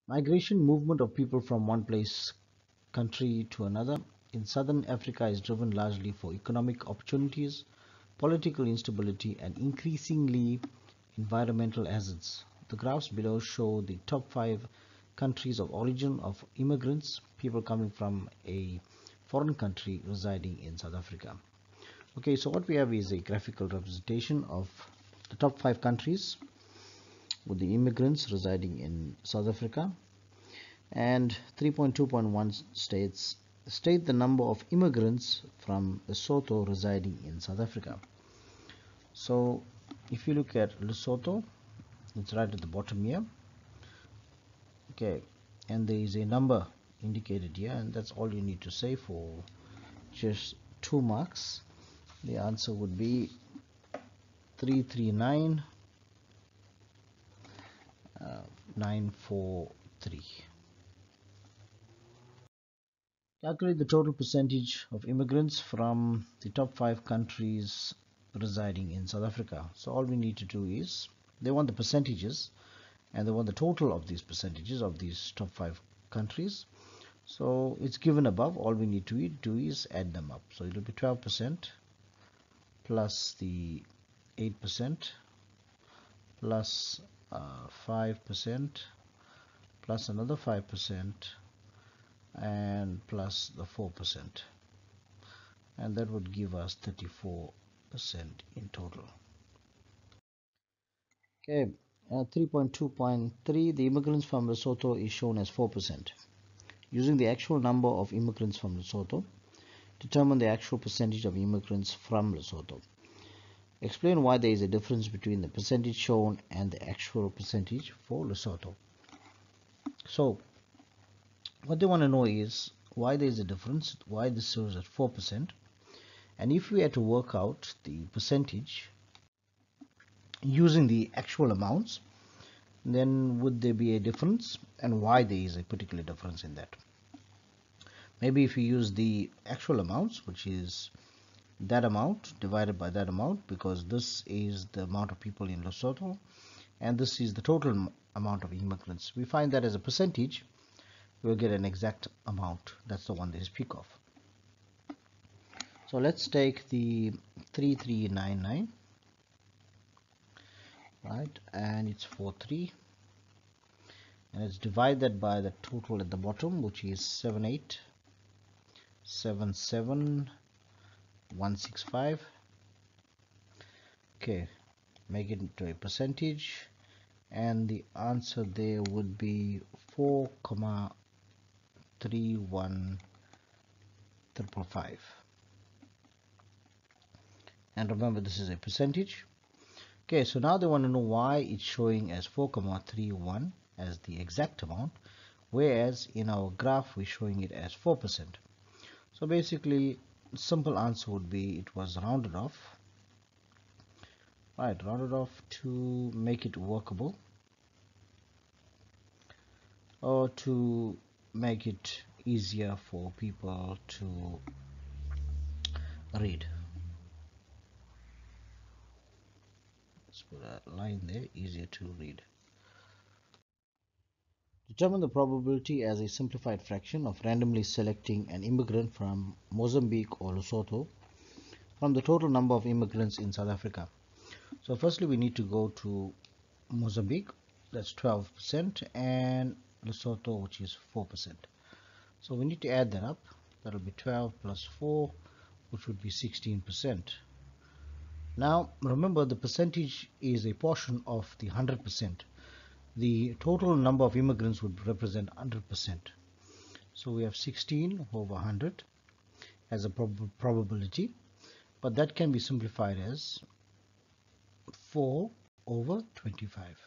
Migration, movement of people from one country to another in southern Africa is driven largely for economic opportunities, political instability, and increasingly environmental hazards. The graphs below show the top 5 countries of origin of immigrants, people coming from a foreign country residing in South Africa. Okay, so what we have is a graphical representation of the top 5 countries with the immigrants residing in South Africa, and 3.2.1 state the number of immigrants from Lesotho residing in South Africa. So if you look at Lesotho, it's right at the bottom here. Okay, and there is a number indicated here, and that's all you need to say for just 2 marks. The answer would be 339,943. Calculate the total percentage of immigrants from the top 5 countries residing in South Africa. So all we need to do is, they want the percentages and they want the total of these percentages of these top 5 countries. So it's given above. All we need to do is add them up. So it will be 12% plus the 8% plus 5% plus another 5% and plus the 4%, and that would give us 34% in total. Okay, 3.2.3, the immigrants from Lesotho is shown as 4%. Using the actual number of immigrants from Lesotho, determine the actual percentage of immigrants from Lesotho. Explain why there is a difference between the percentage shown and the actual percentage for Lesotho. So what they want to know is why there is a difference, why this shows at 4%, and if we had to work out the percentage using the actual amounts, then would there be a difference, and why there is a particular difference in that. Maybe if we use the actual amounts, which is that amount divided by that amount, because this is the amount of people in Lesotho and this is the total amount of immigrants, we find that as a percentage we'll get an exact amount. That's the one they speak of. So let's take the 3399, right, and it's 43, and it's divided by the total at the bottom, which is 7877,165. Okay, make it into a percentage, and the answer there would be 4,31555. And remember, this is a percentage. Okay, so now they want to know why it's showing as 4,31 as the exact amount, whereas in our graph we're showing it as 4%. So basically, the simple answer would be it was rounded off. Right, rounded off to make it workable, or to make it easier for people to read. Let's put a line there, easier to read. Determine the probability as a simplified fraction of randomly selecting an immigrant from Mozambique or Lesotho from the total number of immigrants in South Africa. So firstly we need to go to Mozambique, that's 12%, and Lesotho, which is 4%. So we need to add that up. That'll be 12 plus 4, which would be 16%. Now remember, the percentage is a portion of the 100%. The total number of immigrants would represent 100%. So we have 16 over 100 as a probability, but that can be simplified as 4 over 25.